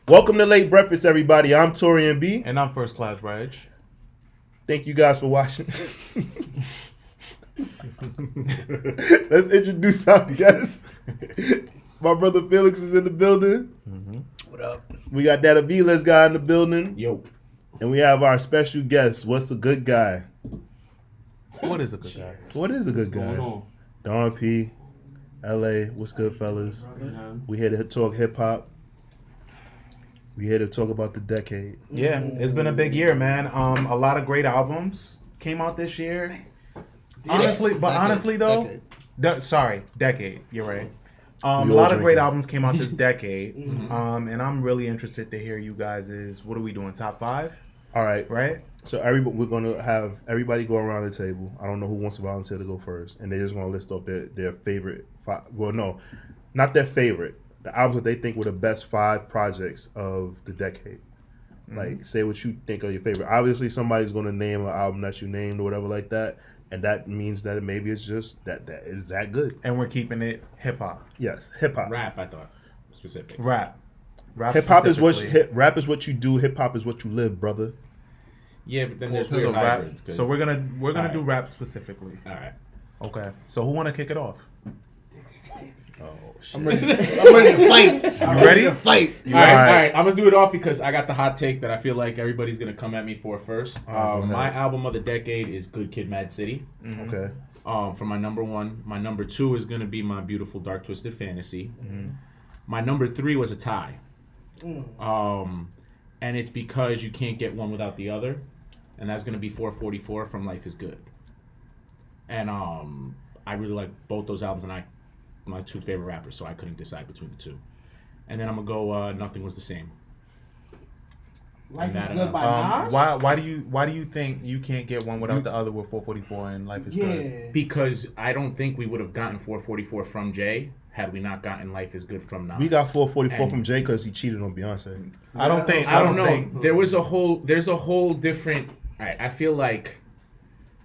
Welcome to Late Breakfast, everybody. I'm Torian B. And I'm First Class Reg. Thank you guys for watching. Let's introduce our guests. My brother Felix is in the building. Mm-hmm. What up? We got that Aviles guy in the building. Yo. And we have our special guest. What's a good guy? What is a good guy? What is a good guy? Don P. LA. What's good, fellas? We here to talk hip hop. We here to talk about the decade. Yeah, it's been a big year, man. A lot of great albums came out this year. Honestly, though, decade. You're right. A lot of great albums came out this decade. And I'm really interested to hear you guys' what are we doing? Top 5? All right. Right? So we're gonna have everybody go around the table. I don't know who wants to volunteer to go first, and they're just gonna list off their favorite 5. Well, no, not their favorite. The albums that they think were the best 5 projects of the decade. Like, say what you think are your favorite. Obviously, somebody's gonna name an album that you named or whatever like that, and that means that maybe it's just that is that good. And we're keeping it hip hop. Yes, hip hop. Rap, I thought. Specific. Rap Hip hop is rap is what you do. Hip hop is what you live, brother. Yeah, but then there's So weird rap. hybrids. So we're gonna Alright. do rap specifically. All right. Okay. So who wanna kick it off? Oh shit! I'm ready to fight. You ready to fight. All right. I'm gonna do it off because I got the hot take that I feel like everybody's gonna come at me for first. Go ahead. My album of the decade is Good Kid, Mad City. Okay. For my number 1, my number 2 is gonna be My Beautiful Dark Twisted Fantasy. My number 3 was a tie. And it's because you can't get one without the other, and that's gonna be 444 from Life Is Good. And I really like both those albums, and my 2 favorite rappers, so I couldn't decide between the 2. And then I'm gonna go Nothing Was the Same. Life And is that, Good by Nas? Why do you think you can't get one without the other with 444 and Life Is Good? Because I don't think we would have gotten 444 from Jay had we not gotten Life Is Good from Nas. We got 444 from Jay because he cheated on Beyonce. I don't know. There's a whole different. All right, I feel like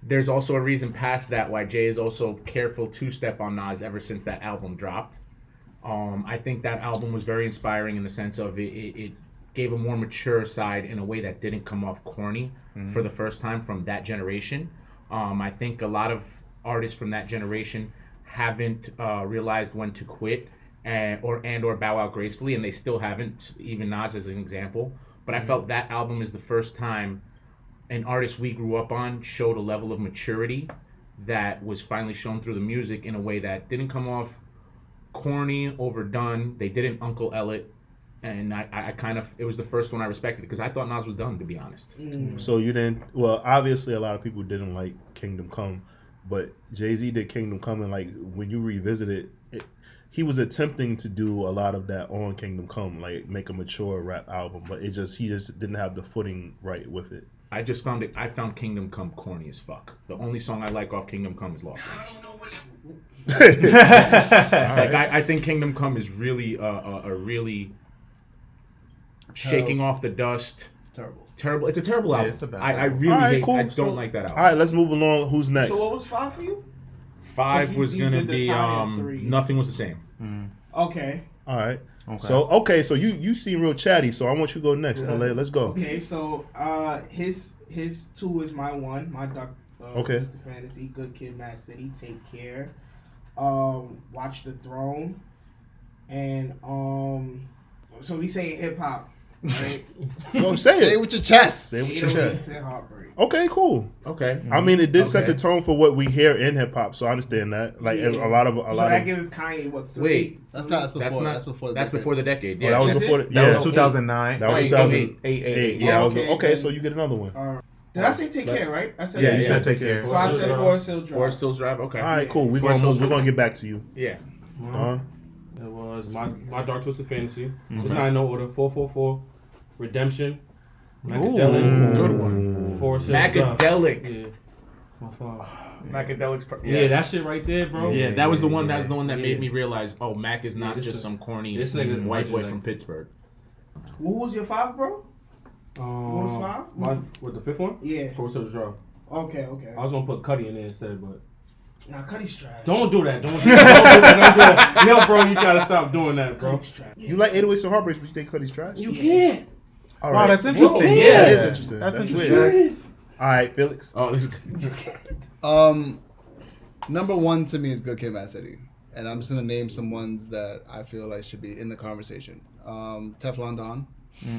there's also a reason past that why Jay is also careful to step on Nas ever since that album dropped. I think that album was very inspiring in the sense of it gave a more mature side in a way that didn't come off corny for the first time from that generation. I think a lot of artists from that generation haven't realized when to quit or bow out gracefully, and they still haven't, even Nas as an example. But I felt that album is the first time an artist we grew up on showed a level of maturity that was finally shown through the music in a way that didn't come off corny, overdone. They didn't Uncle L it, and I kind of, it was the first one I respected because I thought Nas was done, to be honest. So you didn't. Well, obviously, a lot of people didn't like Kingdom Come, but Jay-Z did Kingdom Come, and like when you revisit it, he was attempting to do a lot of that on Kingdom Come, like make a mature rap album, but he just didn't have the footing right with it. I found Kingdom Come corny as fuck. The only song I like off Kingdom Come is Lost Ones. I think Kingdom Come is really a really shaking off the dust. It's terrible. Terrible. It's a terrible album. it's the best I album. really Alright, hate. cool. I don't So- like that album. All right, let's move along. Who's next? So what was 5 for you? 5 'Cause was you gonna did the be tie at 3. Nothing Was the Same. Okay. All right. Okay. So you seem real chatty, so I want you to go next. LA, let's go. Okay, so his 2 is my 1. My Dark Okay. Twisted Fantasy, Good Kid, Mad City, Take Care, Watch the Throne, and so we say hip hop, right? Go say Say it. it with your chest. Say it with your 808s chest. and Heartbreak. Okay, cool. Okay. I mean, it did set Okay. the tone for what we hear in hip hop, so I understand that. Like Yeah. a lot of So that gives Kanye what 3? Wait. That's not. That's before. That's not. That's before. That's before the decade. Oh, Yeah. that was That's before. it? That Yeah, was 2009. that was Wait, 2008. Yeah, Okay, okay. then- So you get another one. Did I say Take Care? Right? I said Yeah, Take you Care. said Take Care. So I said Forest Hill Drive. Forest Hills Drive. Okay. All right, cool. We're Forest gonna Hills we're gonna Drive. get back to you. Yeah. It was my Dark Twisted Fantasy. It's not in no order. 444, Redemption, Macadelic, Good one. Forest Hill Drive. Macadelic. Yeah, my fault. Macadelic's. Yeah, that shit right there, bro. Yeah, that was the one. That was the one that made Yeah. me realize, oh, Mac is not this just is- some corny this nigga's white boy legend, from like- Pittsburgh. Who was your 5, bro? What was 5? What the 5th one? Yeah. Forest Hill Drive. Okay. I was gonna put Cuddy in there instead, but Nah, Cuddy's trash. Don't do that. Don't do that. Yo, bro, you gotta stop doing that, bro. Cuddy's trash. You like 808s and Heartbreaks, but you think Cuddy's trash? You can't. All Oh, right. that's interesting. Whoa, Yeah, that is interesting. That's That's interesting. All right, Felix. Oh, this Number one to me is Good Kid, Mad City, and I'm just gonna name some ones that I feel like should be in the conversation. Teflon Don,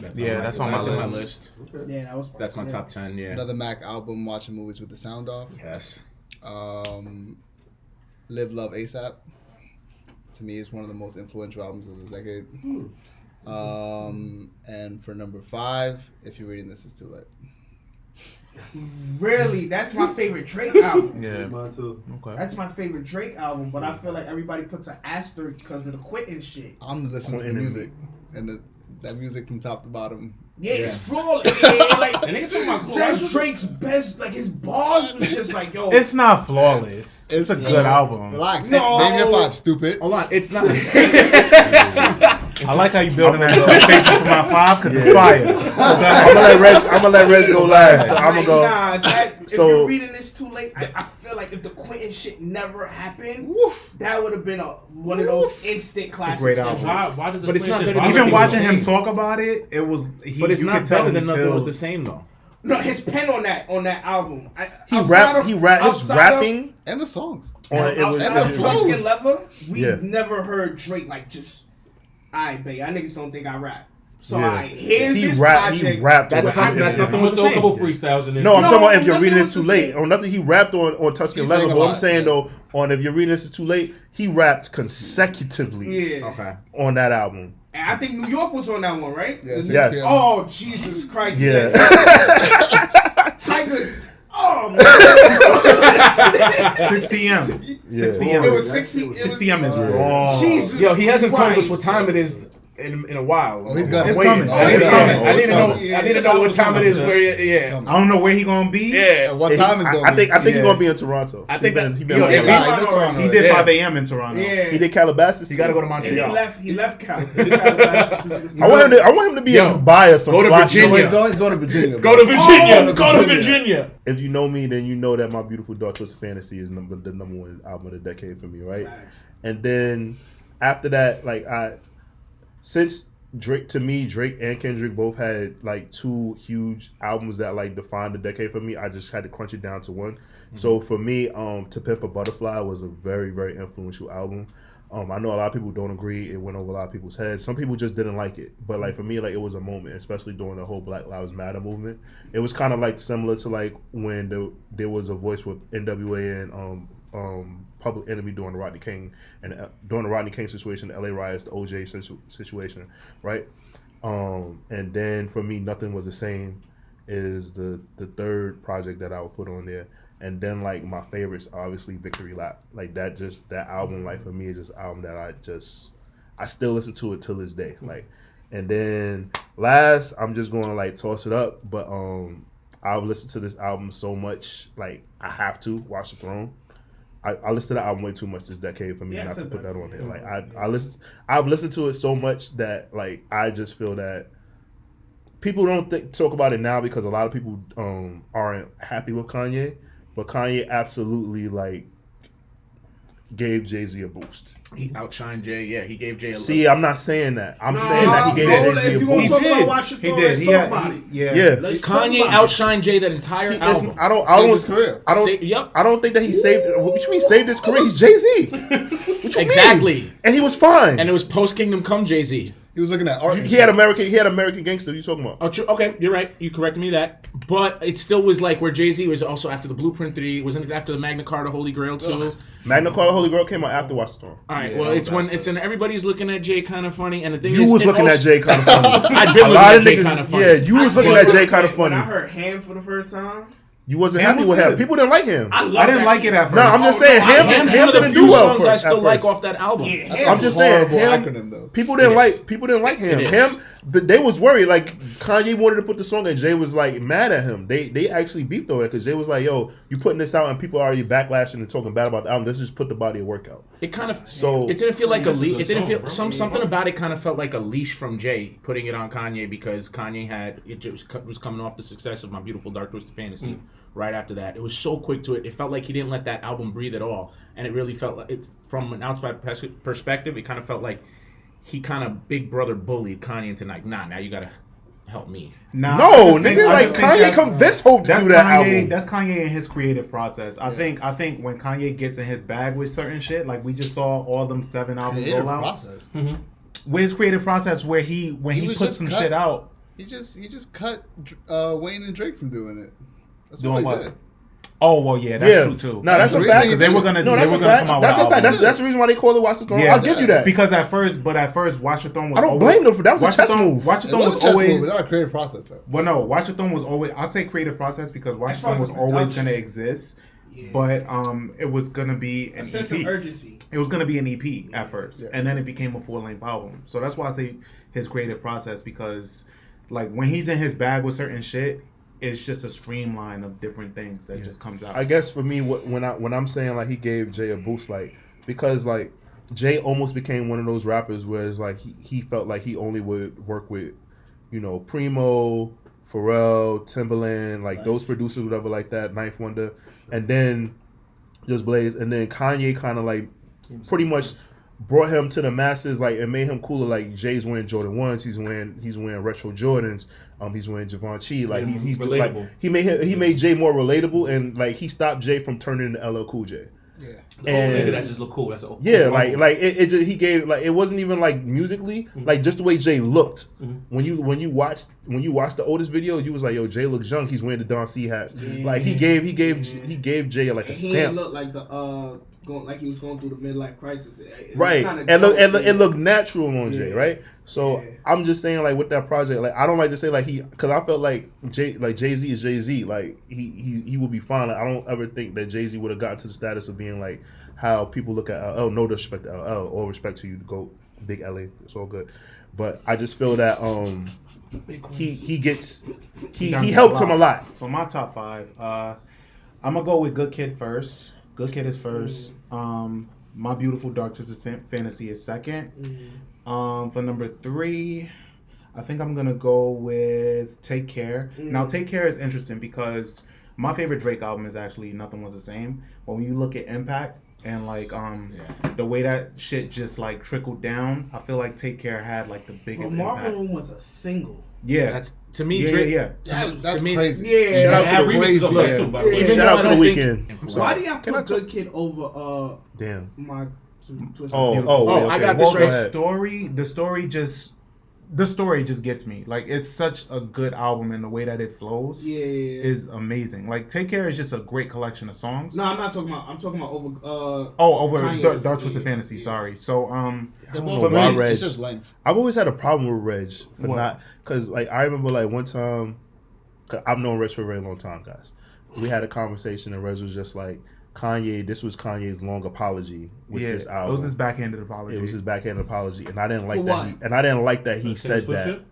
That's on my list. Yeah, that was That's my top 10. Yeah. another Mac album, Watching Movies with the Sound Off. Yes. Live Love ASAP. To me, is one of the most influential albums of the decade. And for number 5, If You're Reading This, It's Too Late. Really, that's my favorite Drake album. Yeah. Mine too. Okay. That's my favorite Drake album, but I feel like everybody puts an asterisk because of the quitting shit. I'm listening to the Enemy. music, and that music from top to bottom. Yeah, it's flawless. Yeah, like And niggas talking about that's Drake's best. Like his bars was just like, yo. It's not flawless. It's a good album. Relax. No. Name your 5, stupid. Hold on, it's not. I like how you building that anticipation for my 5 because it's fire. I'm gonna let Reg go last. So I'm gonna go. Nah, if So- you're reading this too late, I feel like if the Quentin shit never happened, that would have been one of those instant classics. great for album. Drake. Why does But it's not inflation better bother than Even you? watching him same. talk about it, it was. But it's you not could tell better he than Nothing Was feels- the Same though. No, his pen on that album. He Outside rap. of- He rap. His outside of- rapping And the songs. on it was. Outside and of the Tusk and flows. Leather, we Yeah. never heard Drake like just, alright, babe, y'all niggas don't think I rap. So Yeah. here's He this rapped. project. He rapped. That's on tough- it. that's I'm Nothing gonna Was throw the a couple Same. freestyles in there. No, I'm No, talking about if you're Nothing reading Was this too the late Same. or nothing. He rapped on Tuscan He Leather. sang a But I'm lot, saying yeah. though, on if you're reading this is too late, he rapped consecutively Yeah. Okay. on that album. And I think New York was on that one, right? Yeah, Yes. 6 p.m. Oh, Jesus Christ. Yeah. Tiger. Oh, man. 6 p.m. 6 Yeah. p.m. It was 6 p.m. 6 p.m. is wrong. Jesus Yo, he hasn't told us Christ. what time it is in a while. Oh, he's got It's it. coming. Oh, It's yeah. coming. Oh, I need it's to know. coming. I need to know what time it is. Where? It's Yeah. coming. I don't know where he gonna be. Yeah. And what time is I going think Yeah. he's gonna be in Toronto. I think He been- that- he been yo, on if the- he- Right, that's wrong He did Yeah. 5 a.m. in Toronto. Yeah. He did Calabasas. You got to go to And Montreal. he left Cal. Calabasas. I want him to be Yo, in Dubai or some go to fly Virginia. shit. He's going to Virginia. Go to bro. Virginia. Oh, Go to Virginia. Virginia. If you know me, then you know that My Beautiful Dark Twisted Fantasy is the number one album of the decade for me, right? And then after that, since Drake and Kendrick both had like 2 huge albums that like defined the decade for me, I just had to crunch it down to one. Mm-hmm. So for me, To Pimp a Butterfly was a very, very influential album. I know a lot of people don't agree. It went over a lot of people's heads. Some people just didn't like it. But like for me, like it was a moment, especially during the whole Black Lives Matter movement. It was kind of like similar to like when there was a voice with NWA and Public Enemy during the Rodney King situation, the LA riots, the OJ situation, right? And then for me, Nothing Was the Same is the third project that I would put on there. And then like my favorites, obviously Victory Lap. Like that album, like for me, is just an album that I still listen to it till this day. Like, and then last, I'm just gonna like toss it up, but I've listened to this album so much, like I have to Watch the Throne. I listened to the album way too much this decade for me not to put that on there. Like I've listened to it so much that like I just feel that people don't talk about it now because a lot of people aren't happy with Kanye, but Kanye absolutely like gave Jay-Z a boost. He outshined Jay. Yeah, he gave Jay a See, I'm not saying that. I'm saying that he gave Jay-Z If a you gonna boost. talk He about did. Watch the He Throne, did. let's He talk had, about it. Yeah. Let's talk Kanye about it. outshined Jay that entire He- album. I Saved his career. Yep. I don't think that he saved. What you mean saved his career? He's Jay-Z. What you Exactly. mean? And he was fine. And it was post Kingdom Come Jay Z. He was looking at art. he had American Gangster. What you talking about? Oh, true. Okay, you're right. You corrected me that, but it still was like where Jay Z was also after the Blueprint 3. Wasn't it after the Magna Carta Holy Grail too? Magna Carta Holy Girl came out after Watch the Throne. All right. Yeah, Well, that it's was when after. it's in everybody's looking at Jay kind of funny, and the thing You is, was and looking at also- Jay kind of funny. I've been A looking lot at of Jay niggas. kind of funny. Yeah, you was looking at Jay kind of When funny. I heard Ham for the first time, You wasn't Ham happy was with him. good. People didn't like him. I love I didn't that like shit. it at first. No, I'm just Oh, saying no, Ham Ham's Ham one of the didn't few do well songs for, I at still like first. off that album. Yeah, That's I'm a just saying, horrible Ham- acronym though. People didn't It like is. people didn't like him. It is. Him, but they was worried. Like Kanye wanted to put the song, and Jay was like mad at him. They actually beefed over it because Jay was like, "Yo, you putting this out, and people are already backlashing and talking bad about the album. Let's just put the body of work out." It kind of So- it didn't feel like a This is a leash. It didn't song, feel bro. something about it kind of felt like a leash from Jay putting it on Kanye because Kanye was coming off the success of My Beautiful Dark Twisted Fantasy, right after that. It was so quick to it. It felt like he didn't let that album breathe at all, and it really felt like, from an outside perspective, it kind of felt like he kind of big brother bullied Kanye into like, nah, now you gotta help me. Nah, No, I just think- nigga, I like just think Kanye that's- convinced Hope to That's do that Kanye. album. That's Kanye in his creative process. I Yeah. think when Kanye gets in his bag with certain shit, like we just saw all them 7 album Creative rollouts. process. With his creative process, where he He was puts just some cut. shit out. He just cut Wayne and Drake from doing it. That's Doing what what? he did. Oh well, yeah, that's Yeah. true too. No, that's the a reason fact. he Because they did were it. gonna No, they that's were a gonna fact. come out That's with a fact. albums. That's the reason why they call it Watch the Throne. Yeah. I'll give you that. Because at first Watchathon was. I don't always, blame them for that. Was a chess Watchathon- move. It Watchathon was was a chess move. always. It's not a creative process though. Well, no, Watchathon was always. I say creative process because As far Watchathon as was the always production. gonna exist, Yeah. but it was gonna be a an sense EP. of urgency. It was gonna be an EP at first, Yeah. and then it became a full-length album. So that's why I say his creative process, because like when he's in his bag with certain shit, it's just a streamline of different things that just comes out. I guess for me, when I'm saying like he gave Jay a boost, like because like Jay almost became one of those rappers where it's like he felt like he only would work with, you know, Primo, Pharrell, Timbaland, like those producers, whatever, like that, Ninth Wonder, and then just Blaze, and then Kanye kind of like pretty much brought him to the masses, like it made him cooler. Like Jay's wearing Jordan 1s, he's wearing retro Jordans, he's wearing Givenchy, like Yeah, he's relatable. like he made Jay more relatable, and like he stopped Jay from turning into LL Cool J. Yeah. And- Nigga, that just look cool. That's a Yeah, like it just, he gave, like it wasn't even like musically, like just the way Jay looked. When you watched the oldest video, you was like, yo, Jay looks young. He's wearing the Don C hats. Yeah. Like he gave Jay like a And he didn't stamp. look like like he was going through the midlife crisis. It was Right, kinda and dope. it looked natural on Jay, Yeah. right? So Yeah. I'm just saying, like with that project, like I don't like to say like because I felt like Jay Z is Jay Z, like he would be fine. Like, I don't ever think that Jay Z would have gotten to the status of being like how people look at LL. No disrespect to LL, all respect to you, GOAT, Big LA, it's all good. But I just feel that he helped him a lot. So my top 5, I'm gonna go with Good Kid first. Good Kid is first. My Beautiful Dark Twisted Fantasy is second. For number 3, I think I'm gonna go with Take Care. Now Take Care is interesting because my favorite Drake album is actually Nothing Was the Same. But when you look at impact and like the way that shit just like trickled down, I feel like Take Care had like the But biggest Marvel impact. was a single. Yeah, That's to me, yeah, Drake. yeah. That's to me- crazy. Yeah. Shout out Have to the remixes crazy. of that Yeah. too, by the way. Yeah. Shout Even out to though the I don't weekend. think- I'm Why sorry. do y'all Can I put talk? Good Kid over Damn. my Twisted Oh, Fantasy? okay. I got this Well, right. go ahead. The story just gets me. Like it's such a good album, and the way that it flows Yeah. is amazing. Like Take Care is just a great collection of songs. No, I'm not talking about. I'm talking about over. Over Kanye's, Dark Twisted yeah. Fantasy. Sorry. So They're don't both know why great. Reg- It's just length. I've always had a problem with Reg for What? not, because like I remember like one time, 'cause I've known Reg for a very long time, guys. We had a conversation and Reg was just like, Kanye, this was Kanye's long apology with yeah, this it album. was his backhanded apology. It was his backhand apology, and I didn't like For that. what? I didn't like that he Taylor said Swift that. shit?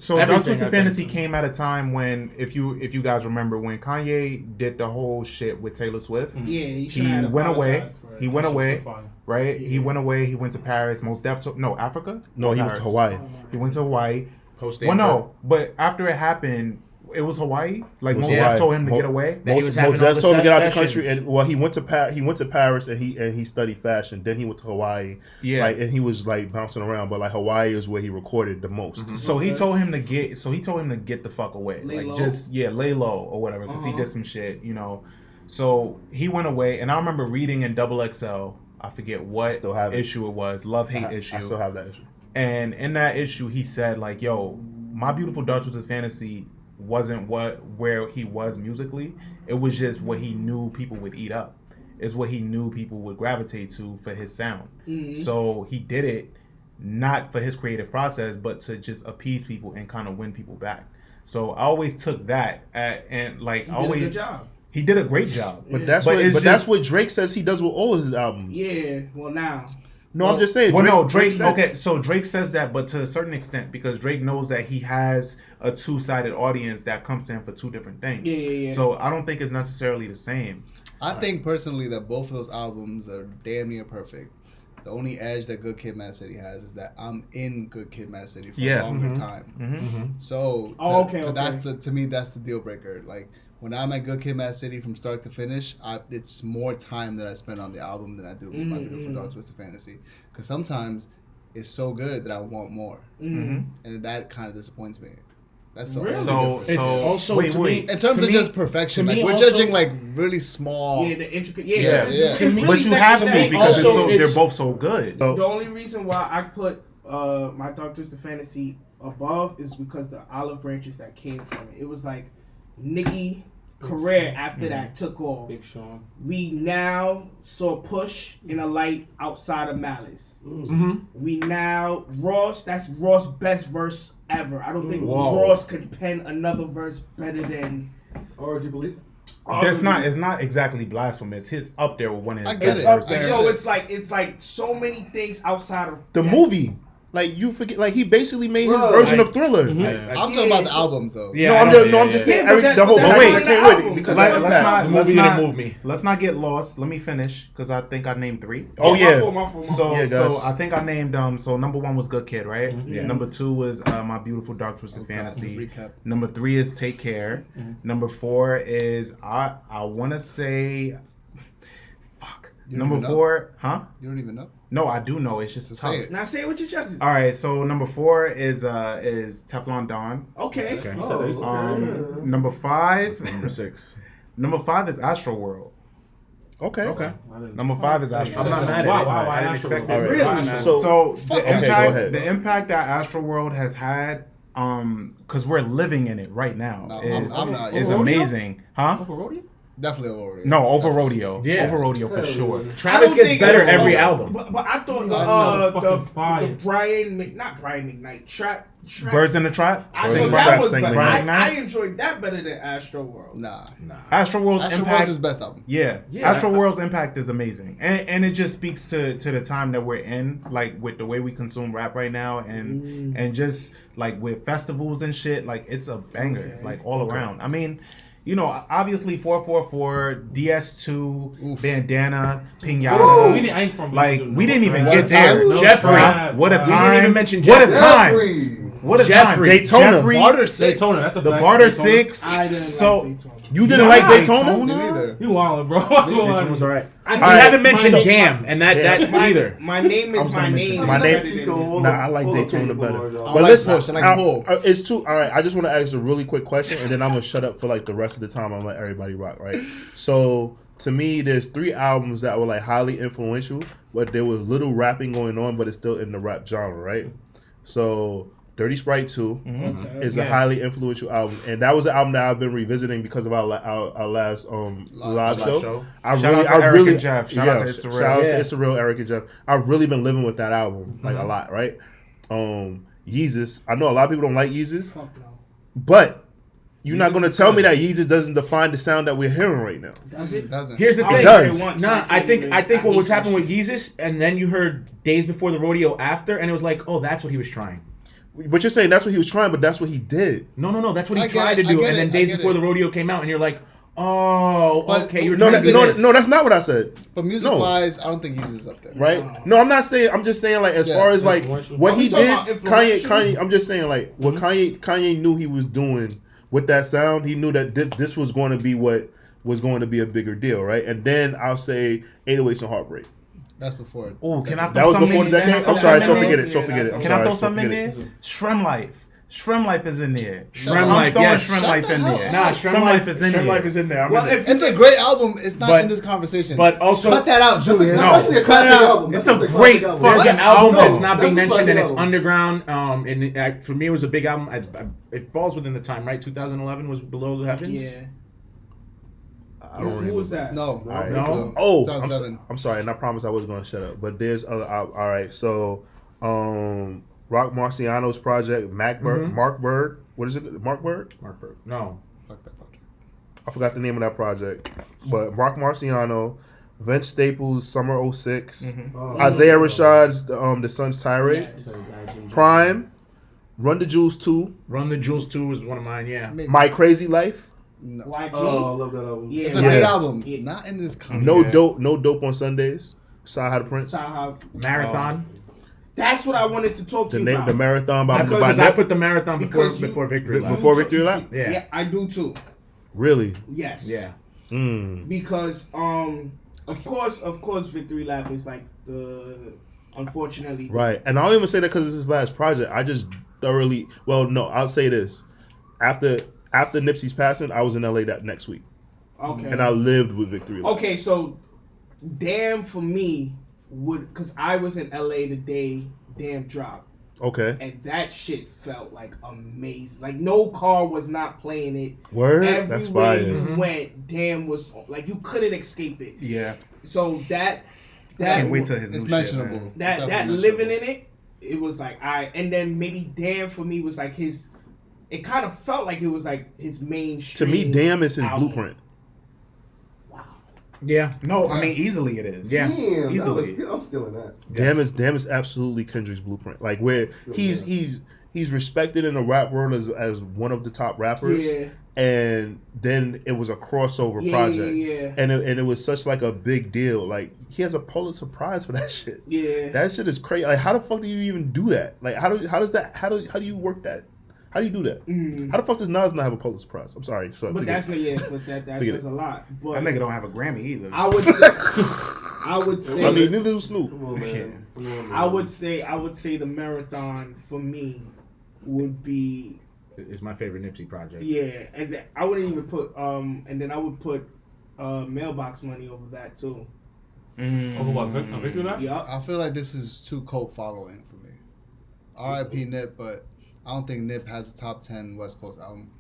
So Everything, Dark Twisted I think. Fantasy came at a time when, if you guys remember, when Kanye did the whole shit with Taylor Swift, Yeah, he, he should've had went away. apologized for it. He went That shit's away, so fire. right? He Yeah. went away. He went to Paris. Most Def. No, Africa. No, he went to Paris. Hawaii. He went to Hawaii. Post Well, no, but after it happened, it was Hawaii. Like It was Mos Def Hawaii. told him to Mo- get away. That he was having Mos all Def the told him to get out the sessions. country, and well, he went to Paris and he studied fashion. Then he went to Hawaii, Yeah. like, and he was like bouncing around. But like Hawaii is where he recorded the most. So he Okay. told him to get. So he told him to get the fuck away. Lay like low? just lay low or whatever, because he Uh-huh. did some shit, you know. So he went away, and I remember reading in XXL. I forget what still have it. issue it was. Love hate issue. I still have that issue. And in that issue, he said like, "Yo, My Beautiful Dark Twisted Fantasy wasn't where he was musically. It was just what he knew people would eat up. It's what he knew people would gravitate to for his sound. Mhm. So he did it not for his creative process, but to just appease people and kind of win people back. So I always took that and like He did always a good job. he did a great job. But Yeah. that's But what it's but that's just- what Drake says he does with all of his albums. Yeah. Well, now. No, I'm just saying. Well, no, Drake. said- Okay, so Drake says that, but to a certain extent, because Drake knows that he has a two-sided audience that comes to him for two different things. Yeah. So I don't think it's necessarily the same. I think personally that both of those albums are damn near perfect. The only edge that Good Kid, Mad City has is that I'm in Good Kid, Mad City for Yeah. a longer time. Mm-hmm. So Oh, okay, so okay. to me that's the deal breaker. Like when I'm at Good Kid, Mad City from start to finish, it's more time that I spend on the album than I do My Beautiful Dark Twisted Fantasy. Because sometimes it's so good that I want more, and that kind of disappoints me. That's the only difference. It's also to me, in terms of just perfection, to like me we're also- judging like really small. Yeah, the intricate. Yeah. To me, But you have to me, because also, they're both so good. So- The only reason why I put my Dark Twisted Fantasy above is because the olive branches that came from it. It was like Nicki career after that took off. Big Sean. We now saw Push in a light outside of Malice. We now that's Ross' best verse ever. I don't think Ross could pen another verse better than. Arguably. It's not exactly blasphemous. His up there with one of his I get best it. verses. So it's like so many things outside of The that. movie. Like you forget, like he basically made his Bro, version like- of Thriller. Yeah. I'm talking about the albums though. Yeah, No, I I'm know, just, yeah, no, I'm yeah, just yeah. saying Yeah, but the whole that's movie. not I can't the with it album. because Let's of let's that. not The movie let's didn't move me. Let's not get lost. Let me finish because I think I named 3. Oh My yeah. fault, my fault. So Yeah, so guys. I think I named so number 1 was Good Kid, right? Yeah. Number 2 was My Beautiful Dark Twisted Okay, Fantasy. recap. Number 3 is Take Care. Number 4 is I want to say, fuck. You don't Number even know? 4, huh? You don't even know. No, I do know. It's just So tough. say it. Now say it with your chest. All right, so number 4 is Teflon Don. Okay. Okay. Number 5, Number 6. number 5 is Astro World. Okay. Okay. Number 5 is Astro I'm not World. mad at Wow, it. wow, I didn't Astro expect World. it. All right. Really? So So the Fuck that. Okay, go ahead. impact that Astro World has had, because we're living in it right now, No, is, I'm not. is Over Rodeo? amazing, huh? Over Rodeo? Definitely over. No, over Rodeo, Yeah. over Rodeo for sure. Travis gets better every album. But I thought That's so the fucking fire. not Brian McKnight trap. Birds in the Trap. I Sing thought Trap, that was Sing better. McKnight. I enjoyed that better than Astro World. Nah. Astro World's Astro impact. World's his best album. Yeah, Yeah, Astro World's impact is amazing, and it just speaks to the time that we're in, like with the way we consume rap right now, and just like with festivals and shit, like it's a banger, Okay. like all around. I mean, you know, obviously 444, DS2, Oof. Bandana, Ooh, Pinata. we didn't, I ain't from Like we didn't even What get a there. time. No Jeffrey. crap. What a Wow. We didn't time! even mention What a Jeffrey. time! Jeffrey. What a Jeffrey. time! Daytona. Jeffrey, Barter 6. Daytona, that's a the fact. Barter Daytona. 6. I didn't So like Daytona. you didn't Yeah, like Daytona? Daytona? Me neither. You wildin', bro. Daytona was alright. I We Alright. haven't mentioned My- Damn, and that either. My name I is was my gonna mention name. that. My name- Better than Tico. it. Nah, I like Pull up Daytona Tico better. bars, y'all. I But like listen, Push. I like Pull. it's too. All right, I just want to ask a really quick question, and then I'm gonna shut up for like the rest of the time. I'm gonna let everybody rock, right? So to me, there's 3 albums that were like highly influential, but there was little rapping going on, but it's still in the rap genre, right? So Dirty Sprite 2 is a highly influential album, and that was an album that I've been revisiting because of our last live show. Shout out to Eric and Jeff. Shout out to It's the Real. Shout out Yeah. to It's the Real, Eric and Jeff. I've really been living with that album like a lot, right? Yeezus. I know a lot of people don't like Yeezus, Fuck no. but you're not gonna tell me that Yeezus doesn't define the sound that we're hearing right now. Does it? Doesn't. Here's the I'll thing. does. hear it once, Nah, I can't think even- I think what hate was that happening with shit. Yeezus, and then you heard Days Before the Rodeo after, and it was like, oh, that's what he was trying. But you're saying that's what he was trying, but that's what he did. No, that's what he I get tried it, to I do, get and then it, I Days get Before it. the Rodeo came out, and you're like, oh, But- okay, you were No, trying to do this. that's not what I said. But music wise, I don't think Yeezus is up there. Right? No, I'm not saying. I'm just saying like as Yeah. far as like Influential. what Are we he talking did. about Kanye. influential? I'm just saying like what Kanye knew he was doing with that sound. He knew that this was going to be what was going to be a bigger deal, right? And then I'll say 808s and Heartbreak. That's before. Oh, can I That throw was something before in the there? decade. Can I I'm throw sorry, so something in forget there? it. So forget it. I'm Can I sorry, throw so something in forget there? it. Shrem Life. Shrem Life is in there. Shrem I'm Life, throwing yes. Shrem Life in there. Nah, Shrem Life is in Shrem there. Life is in there. I'm Well, in there. if It's a great album. It's not But- in this conversation. But also, Cut that out, Julian. No, That's actually a cut it classic out. album. It's That's a actually great classic there's fucking an album album. that's not That's being a mentioned, and classic it's album. underground. And for me, it was a big album. It falls within the time, right? 2011 was Below the Heavens. Yeah. I don't Who remember. was that? no. Alright. No? Oh, 2007. I'm sorry, and I promised I was going to shut up. But there's other. All right, so Rock Marciano's project, Mark Berg. What is it? Mark Berg? Mark Berg. No. Fuck that project. I forgot the name of that project. But Mark Marciano, Vince Staples, Summer 06, Isaiah Rashad's The Sun's Tirade, Prime, Run the Jewels 2, Run the Jewels 2 was one of mine. Yeah. My Crazy Life, No. YG. Oh, I love that album. Yeah. It's a Yeah. great album. Yeah. Not in this No conversation. Dope on Sundays, Saw the Prince, Somehow. Marathon. That's what I wanted to talk to the you name, about. the Marathon by Because I Nip- put the marathon Because you- before Victory Lap. before Victory Lap. Yeah. Yeah, I do too. Really? Yes. Yeah. Because of course Victory Lap is like the unfortunately Right. And I don't even say that because it's his last project. I just thoroughly. Well, no, I'll say this. After Nipsey's passing, I was in LA that next week, okay. and I lived with Victory Lap. Okay, so Damn for me would because I was in LA the day Damn dropped. Okay. And that shit felt like amazing. Like no car was not playing it. Word. That's Everywhere fire. you went, Damn was like you couldn't escape it. Yeah. So that I can't wait till his It's new mentionable. shit, man. that Definitely living mentionable. in it was like and then maybe Damn for me was like his. It kind of felt like it was like his main. To me, Damn is his album. blueprint. Yeah. No, I mean easily it is. Yeah. Damn, Easily. I'm still in that. Damn is absolutely Kendrick's blueprint. Like where he's respected in the rap world as one of the top rappers. Yeah. And then it was a crossover Yeah, project. yeah. And it was such like a big deal. Like he has a Pulitzer Prize for that shit. Yeah. That shit is crazy. Like how the fuck do you even do that? Like how do you work that? How do you do that? How the fuck does Nas not have a Pulitzer Prize? I'm sorry. But that's not that says a lot. But That nigga don't have a Grammy either. I would say I mean, neither do Snoop. Come on, man. Come on, man. I would say the marathon for me would be Is my favorite Nipsey project. yeah, and I wouldn't even put and then I would put Mailbox Money over that too. Over what? Victory Lap? Yup. I feel like this is too cult following for me. R.I.P. Nip, but I don't think Nip has a top 10 West Coast album.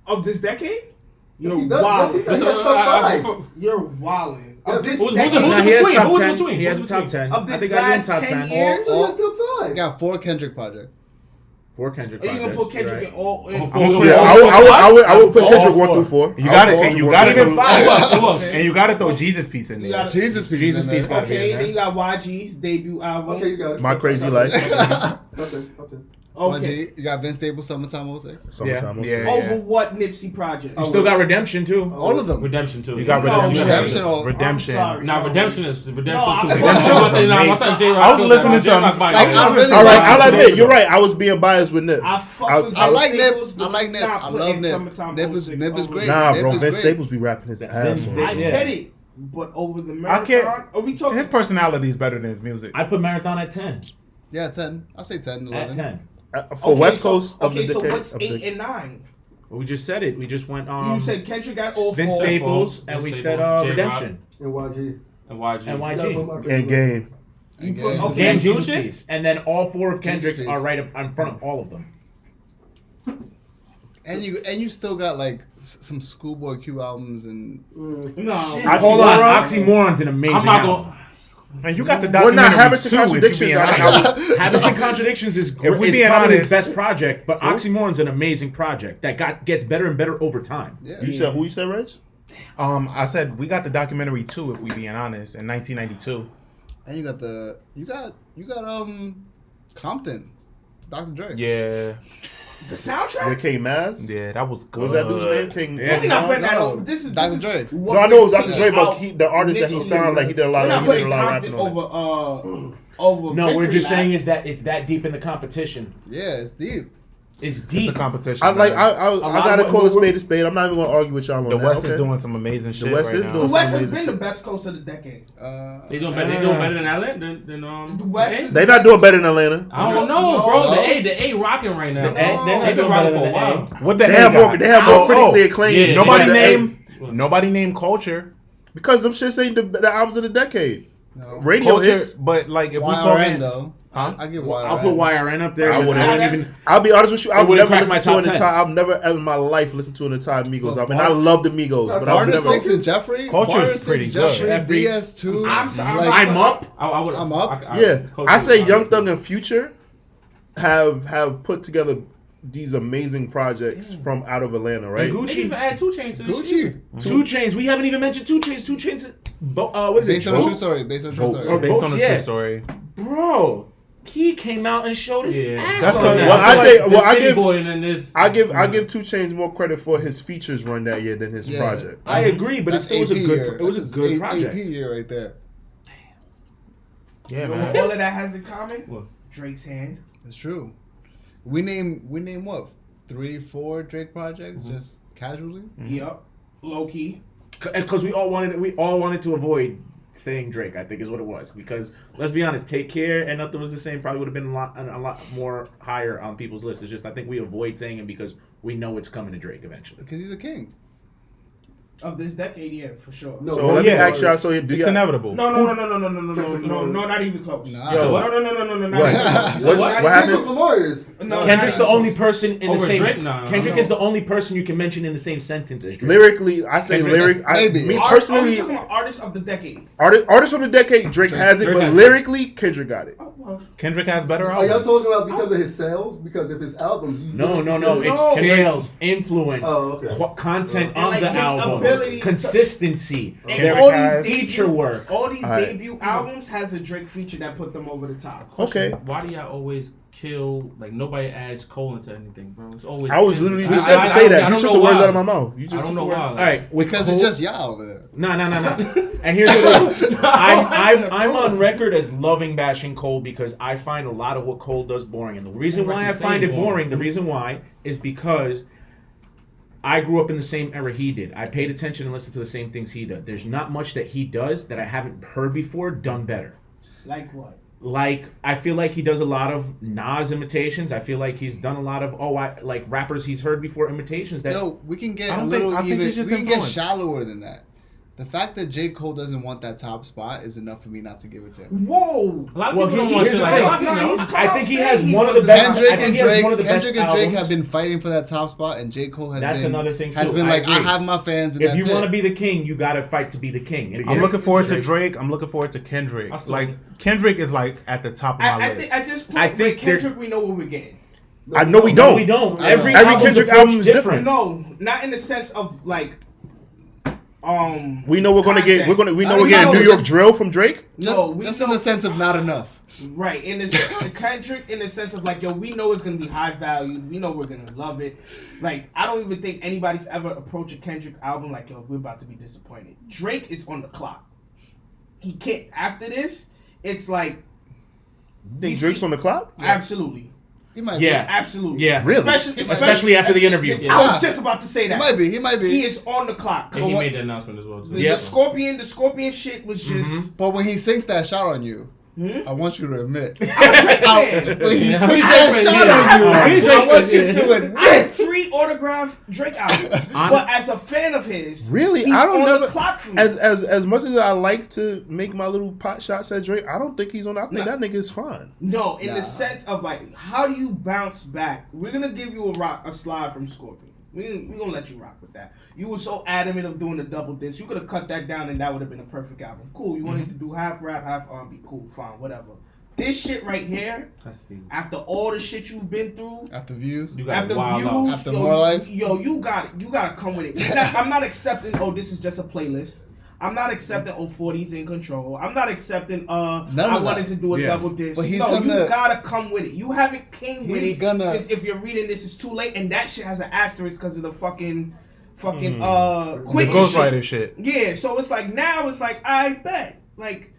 Of this decade? You're he does. Yes, he wilding. does. He has top five. You're wilding. Of this Who's decade? in Nah, he has between? top Who's in 10. between? He has a Who's top in 10. Of I this think I give him last top 10 10. years? He has top I five. got 4 Kendrick projects. For Kendrick Are you projects. gonna put Kendrick right? in all? In Oh, all- Yeah, I would put Kendrick 1 through 4. You got it. You got Even it. five. And you got to throw Jesus piece in You there. gotta- Jesus piece. Jesus in there. piece got- Okay, Yeah, then you got YG's debut album. Okay, you got it. My Crazy Life. Top 10. Top 10. Okay. You got Vince Staples, Summertime 06. Summertime. Yeah. Over what Nipsey project? You still got Redemption too. All of them. Redemption too. You got No, Redemption. Redemption or- Redemption. I'm sorry. Nah, No. Redemption is Redemption No, too. I- I was listening to him. Like, I really All right, like I'll admit you're right. I was being biased with Nip. I fuck I- with I Vince like Nip. Staples, but I like you Nip. not I putting love Nip. Summertime Nip is 06 Nip is over- great. Nah, Nip bro, is Vince great. Staples be rapping his ass off. I Yeah. get it, but over the I can't- marathon, are we talking? His personality is better than his music. I put Marathon at 10. Yeah, 10. I'll say 10, 11. At 10. For Okay, West so- Coast of okay, the so decade. what's of the- 8 and 9? Well, we just said it. We just went You said Kendrick got all Vince 4. Staples, Vince and we Staples, said J-Rock. Redemption And YG. And YG. and Yeah, YG. but my Crazy And Life. Game. And put- Game. okay. And Game Jesus Juice? Piece. And then all 4 of Jesus Kendrick's Piece. are right up in front of all of them. And you still got like some Schoolboy Q albums and No, Hold on, Oxymoron's an amazing I'm not album. going. And you got the Well, documentary not Habits and too, if you Contradictions. being I honest. was- Habits and Contradictions is, If we is being probably his honest- best project, but Oxymoron's an amazing project that gets better and better over time. yeah. You said who you said, Reg? I said we got the documentary too, if we being honest, in 1992. And you got Compton, Dr. Dre. Yeah, the With soundtrack. King Maz? yeah, that was good. What was that dude's name? King. Yeah. We're not Maz? putting that No, over. This is Dr. this Dre. is No, what I know we're Dr. taking Dre, but out. the artist that he Nipsey signed, like he did a lot We're of not he did a putting lot of Compton rapping on it. over No, we're Victory just Lap. saying is that it's that deep in the competition. Yeah, it's deep. It's It's a deep. competition. I like man. I lot gotta of- call a spade a spade. I'm not even gonna argue with y'all on the that. West okay? is doing some amazing shit. West right is now. doing The West some has amazing been the shit. best coast of the decade. They doing better than Atlanta than The West A? is- They not doing better than Atlanta. I don't know, No, bro. no. The A rocking right now. The A- they're not They've been doing rocking better for a than the while. What the They A have more. got? They have more Oh, critically acclaimed. yeah. than Nobody the A. name Culture. Because them shits ain't the albums of the decade. No. Radio Culture, hits. but like if we YRN talking, though. Huh? I give YRN. I'll put YRN up there. I wouldn't. I That's- even. I'll be honest with you. I It would wouldn't never crack my listen to an top 10. entire. I've never ever in my life listened to an entire Migos Well, album, and I love the Migos, but I've Barter never. 6 and Jeffrey. Culture is Barter 6, pretty good. Jeffrey, Every- BS2. I'm sorry, like, I'm up. I would. I'm up. Yeah, Culture I say is- Young Thug and Future have put together these amazing projects from out of Atlanta, right? They can even add 2 Chainz to this Gucci. shit. 2 Chainz. We haven't even mentioned 2 Chainz. 2 Chainz. What is Based it? on a true Votes? story. Based on a true Votes. story. based on Votes, a yeah. true story. Bro, he came out and showed his Yeah. ass That's on what- that. Well, I think- well, I City give- Boy and then this. I give 2 Chainz more credit for his features run that year than his Yeah. project. I agree, but it That's still was a AP good. year. It was That's a good his project. AP year right there. Yeah, You know man. what all of that has in common? What? Drake's hand. It's true. We name what? 3, 4 Drake projects. Just Casually. Yep. Low key. Because we all wanted to avoid saying Drake. I think is what it was. Because let's be honest, Take Care and Nothing Was the Same probably would have been a lot more higher on people's lists. It's just I think we avoid saying it because we know it's coming to Drake eventually. Because he's a king. Of this decade, yeah, for sure. No, So let me yeah. ask y'all. So do It's you? inevitable. No, not even close. Nah. Yo, No, not What? even close. What- Not what even happened? close. Lamar is. No, Kendrick's the not even only person in the Over same. Drake? Nah, Kendrick no. is the only person you can mention in the same sentence as Drake. Lyrically, I say Kendrick- lyric. Maybe. Me Are we personally, talking about artists of the decade? artist from the decade, Drake has it, Drake but has it. lyrically, Kendrick got it. Oh, well. Kendrick has better Are y'all albums. talking about because of his sales? Because of his albums? You No. literally It's said- sales, influence, Oh, okay. content And on like the his album, ability to- consistency, And lyric all has, these feature work. All these Alright. debut albums has a Drake feature that put them over the top. Okay. Why do y'all always kill? Like nobody adds Cole into anything, bro. It's always. I was Kendrick. literally just I- said I- to I say don't- that. I You don't took know the words why. out of my mouth. You I just don't took know the words. why. All right, with Because Cole- it's just y'all over there. No. And here's what it is. I'm on record as loving bashing Cole because I find a lot of what Cole does boring. And the reason why I find it boring, the reason why is because I grew up in the same era he did. I paid attention and listened to the same things he did. There's not much that he does that I haven't heard before done better. Like what? Like I feel like he does a lot of Nas imitations. I feel like he's done a lot of like rappers he's heard before imitations that Yo, we can get I a don't little think- I think even. he's just We can get influenced. shallower than that. The fact that J. Cole doesn't want that top spot is enough for me not to give it to him. Whoa. A lot of Well, people don't he- want here's to the like. thing. You know, he's I think he saying has he one of the was best. Kendrick I think and he has Drake, one of the best Kendrick and Drake albums. have been fighting for that top spot, and J. Cole has That's been another thing, has too. been I like, I agree. have my fans, and If that's you want to it. be the king, you gotta fight to be the king. And I'm looking forward to Drake. Drake. I'm looking forward to Kendrick. I still- Like Kendrick is like at the top of my I list. think at this point, I think with Kendrick, we know what we're getting. I know we No, don't. we don't. I know. Every Every album's Kendrick approach album is different. No, not in the sense of like, We know we're gonna get. content. We know I we're getting know, New York just- drill from Drake. Just in the sense of not enough. Right, in this Kendrick, in the sense of like, yo, we know it's gonna be high value. We know we're gonna love it. Like, I don't even think anybody's ever approached a Kendrick album like, yo, we're about to be disappointed. Drake is on the clock. He can't. After this, it's like, Think Drake's on the clock? absolutely, He might Yeah. absolutely, Yeah. Really? Especially after the interview. I was just about to say be. that. He might be. He might be. He is on the clock. And he made the announcement as well. Too. The Scorpion shit was just. But when he sinks that shot on you, I want you to admit. I'm Drake fan. When he Yeah. sinks He's that Drake shot fan, on yeah. you, He's I Drake want fan, you yeah. to I have admit. 3 autographed Drake albums, but as a fan of his, Really? he's I don't on never. the clock for me. As much as I like to make my little pot shots at Drake, I don't think he's on. I think that nigga is fine. No, in Nah. the sense of like, how do you bounce back? We're gonna give you a slide from Scorpion. We're gonna let you rock with that. You were so adamant of doing the double disc. You could have cut that down and that would have been a perfect album. Cool. You wanted to do half rap, half R&B. Cool, fine, whatever. This shit right here, after all the shit you've been through, After views, You got after wild out. views, After yo, More Life? yo, you got it. You gotta come with it. I'm not accepting. Oh, this is just a playlist. I'm not accepting. Oh, 40's in control. I'm not accepting. I of wanted that. to do a Yeah. double disc. But he's no, gonna- you gotta come with it. You haven't came with He's it gonna- since if you're reading this, it's too late, and that shit has an asterisk because of the fucking quit The and Ghostwriter shit. Yeah, so it's like now it's like I bet like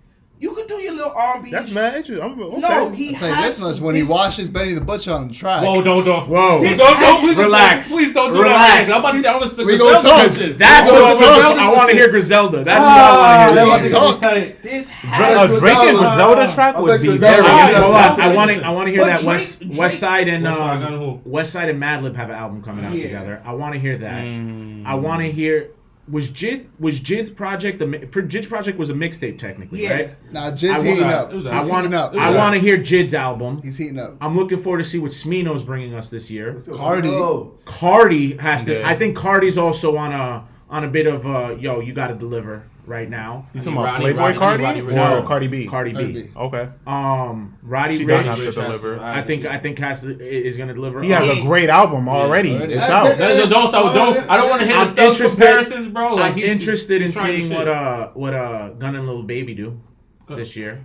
you could do your little R&B. That's mad interesting. I'm okay. No, he I'll tell you has this much: to- when he this- washes Benny the Butcher on the track, Whoa, don't. Whoa. This Don't, has- please, Relax. Please don't do Relax. that. I'm about to say all this. We gonna talk. That's We're what gonna talk. I want to hear Griselda. That's Ah, what I want to hear. talk. This A has Griselda. Drake and Griselda track I would bet be you very that- Alright, Yeah, hold yeah. on. I want to hear But that Drake- West Side and West Side and who? West Side and Madlib have an album coming out Yeah. together. I want to hear that. I want to hear. Was Jid's project Jid's project was a mixtape technically, Yeah. right? Nah, I Jid's want- heating up. I He's want- heating up. I want to hear Jid's album. He's heating up. I'm looking forward to see what Smino's bringing us this year. Cardi. Oh, Cardi has to. Yeah. I think Cardi's also on a bit of yo. You got to deliver right now. You talking about Roddy- Playboy Roddy- Cardi Roddy- or Roddy- Cardi B? Cardi Cardi B. B. Okay. Roddy She Ricch. does have to deliver. I think is gonna deliver. He has a great album already. Yeah. It's Yeah. out. Don't. I don't want to hear I'm those interested- comparisons, bro. Like, I'm he's interested in trying to seeing shit. what Gun and Lil Baby do this year.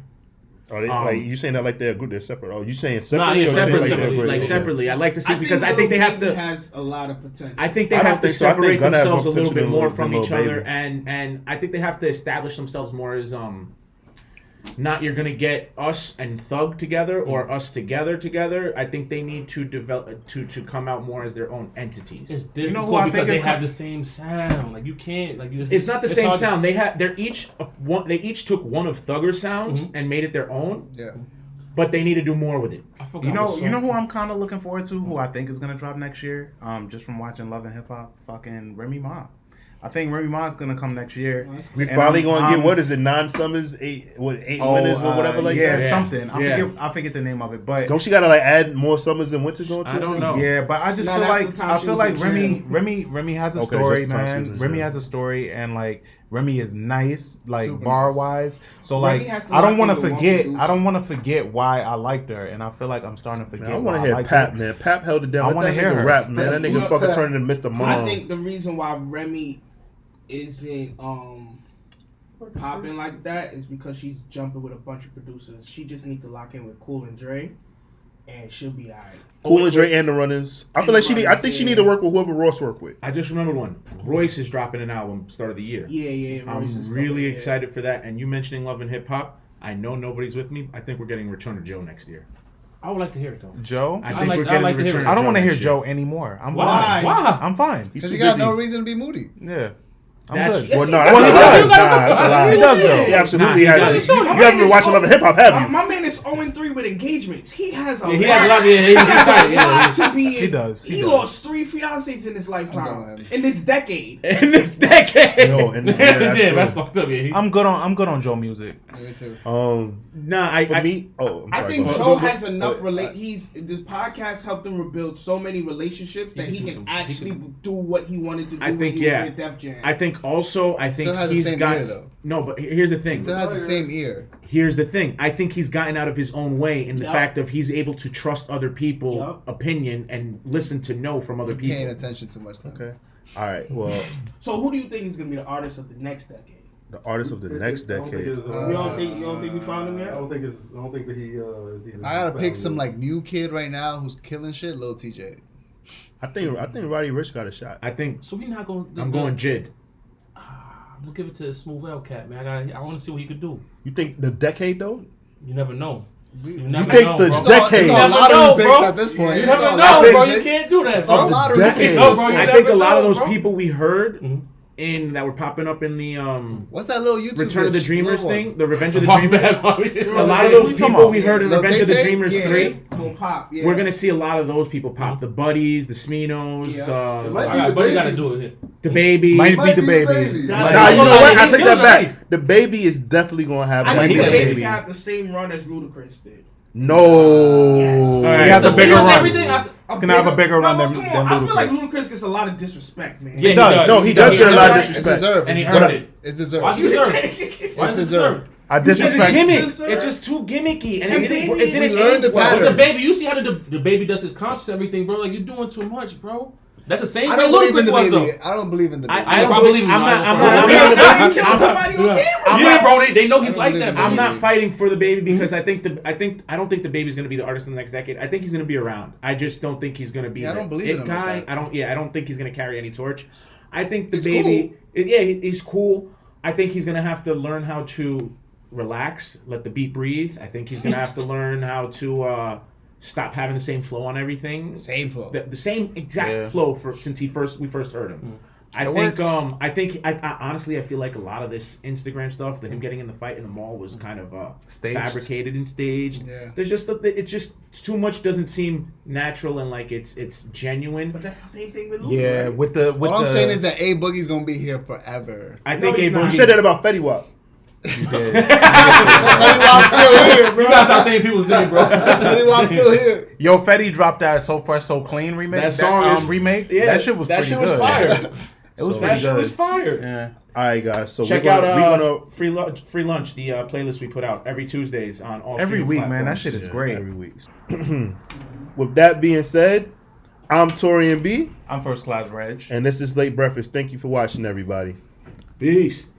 Are they, Um, like you saying that like they're good? They're separate. Oh, you saying Nah, separately? yeah, or you saying separately, like they're great? Like Okay. separately. I'd like to see I because I think they Lil have Baby to. has a lot of potential. I think they I don't have to think so. I think separate Gunna has more themselves a little potential bit than more Lil- from than each Lil other, Baby. and I think they have to establish themselves more as not you're gonna get us and Thug together or us together. I think they need to develop to come out more as their own entities. It's difficult You know who I because think they is have the same sound. Like you can't like you just. It's not the same hard to- sound. They each took one of Thugger's sounds and made it their own. Yeah. But they need to do more with it. I forgot You know, what you know song- who I'm kind of looking forward to, who I think is gonna drop next year. Just from watching Love and Hip Hop, fucking Remy Ma. I think Remy Ma is gonna come next year. We And finally I'm- gonna get what is it? 9 summers, 8 winners or whatever like yeah, that. something. Yeah. I forget the name of it, but Don't she gotta like add more summers and winters onto it? I don't know. yeah, but I just No, feel that's like the time she was in Remy has a Okay, story, just the time she was man. in Remy jail. has a story, and like Remy is nice, like Super bar nice. wise. So Remy like has to I don't lock want to in with one forget. producer. I don't want to forget why I liked her, and I feel like I'm starting to forget. Man, I want why to hear liked Pap, her. man. Pap held it down. I Let wanna that hear nigga her. rap, man. That nigga Yeah, fucking Pap. turned into Mr. I Mom. think the reason why Remy isn't popping like that is because she's jumping with a bunch of producers. She just needs to lock in with Cool and Dre, and she'll be alright. Cool and Dre and the Runners. I feel like she need. I think she need to work with whoever Ross work with. I just remembered one. Royce is dropping an album start of the year. Yeah. I'm Royce is really coming, yeah. excited for that. And you mentioning Love and Hip Hop, I know nobody's with me. I think we're getting Return of Joe next year. I would like to hear it though. Joe. I I think like- we're I getting like to hear Return it. of I don't want to hear next Joe year. anymore. I'm Why? fine. Why? I'm fine. He's Because too he got busy. no reason to be moody. Yeah. I'm That's- good. Yes, Well, he no, does. that's a lie. He does. Nah, that's a lie. He does though. He absolutely Nah, he has. does. You My haven't man been is watching Love and Hip Hop, have you? My man is 0-3 with engagements. He has a Yeah, he lot. has a lot. Yeah, he's excited. Yeah, lot to be in. He does. He He does. lost 3 fiancés in his I'm done lifetime. with him. In this decade. In this decade. Yo, and yeah, yeah, that's that's fucked up. Yeah, I'm good on Joe music. Me too. true. Nah, For I me, I'm I sorry, think go ahead. Joe has enough Go ahead. this podcast helped him rebuild so many relationships that He he can do can some- he actually can- do what he wanted to do I when think, he yeah. was with Def Jam. I think also I think Still has the he's same got ear, though. no, but here's the thing. Still has the same ear. Here's the thing. I think he's gotten out of his own way in the Yup. fact of he's able to trust other people's Yup. opinion and listen to know from other Paying people. attention too much time. Okay. All right. Well, So who do you think is gonna be the artist of the next decade? the artist of the next decade. You don't think we found him I yet? don't think that he is even. I gotta pick found some yet. like new kid right now who's killing shit. Lil TJ. I think Roddy Ricch got a shot. I think So we not going. I'm going Jid. We'll give it to Smooth L Cat, man. I want to see what he could do. You think the decade though? You never know. We- You You never think know, the bro. It's all, decade? it's all never lottery know, picks bro. at this point. You It's never all know, lottery bro. You picks. can't do that, It's all bro. lottery decade. picks. No, bro, you I never think a lot of know, those bro. people we heard Mhm. in that were popping up in the What's that little YouTube? Return of the bitch? Dreamers Little one. thing, the Revenge of the My Dreamers. bad, Bobby. A lot of those What you talking people about? we heard in Lil Revenge of the Tay-Tay? Dreamers Yeah. 3. Gonna pop. Yeah. We're gonna see a lot of those people pop. The Buddies, the Sminos, Yeah. It the might All right, the but you gotta baby. do it. the baby. Might Might be the baby. That's- Nah, you know Like, what? I he's take good that back. already. The baby is definitely gonna have. I Like, think he the got baby baby. got the same run as Ludacris did. No. Yes. All right. He has a bigger run. Everything. It's gonna have a bigger run than come on. I feel like Ludacris. Ludacris gets a lot of disrespect, man. Yeah, he does. does. No, he does get a lot of It's disrespect. deserved. And he It's earned deserved. it. It's deserved. Why do you deserve? Why It's does it deserved. deserve? I It's disrespect. gimmicks. Sir. It's just too gimmicky, and And it didn't. maybe It didn't we learned age the well. pattern. But the baby, you see how the baby does his concerts, everything, bro. Like you're doing too much, bro. That's the same I way don't believe in Ludacris the was, baby. though. I don't believe in the baby. I don't I believe him. I'm not. I'm I'm not. I'm You not. kill I'm somebody on camera. I'm Yeah, not- bro. They know I he's don't like believe that, in bro. I'm not Baby. fighting for the baby because I don't think the baby's gonna be the artist in the next decade. I think he's gonna be around. I just don't think he's gonna be. Yeah, I the don't believe it in him like guy. that. I don't think he's gonna carry any torch. I think the He's baby. He's cool. I think he's gonna have to learn how to relax, let the beat breathe. I think he's gonna have to learn how to stop having the same flow on everything. Same flow. The same exact flow since we first heard him. I It think works. I honestly I feel like a lot of this Instagram stuff, him getting in the fight in the mall was kind of Staged. fabricated and staged. Yeah. There's just it's just too much doesn't seem natural and like it's genuine. But that's the same thing with Luda. Yeah, right? with the All I'm saying is that A Boogie's gonna be here forever. I No, think he's A not. You Boogie. said that about Fetty Wap. you did. Fetty Wap's still here, bro. You gotta stop saying people's name, bro. Fetty Wap's still here. Yo, Fetty dropped that So Fresh So Clean remake. That song is remake. Yeah, that shit was that pretty shit was good. fire. It was that pretty shit good. was fire. Yeah. All right, guys. So Check we're out gonna free lunch, the playlist we put out every Tuesdays on all Every streaming week, man. That platforms. shit is yeah, great. every week. With that being said, I'm Torian B, I'm First Class Reg. and this is Late Breakfast. Thank you for watching, everybody. Peace.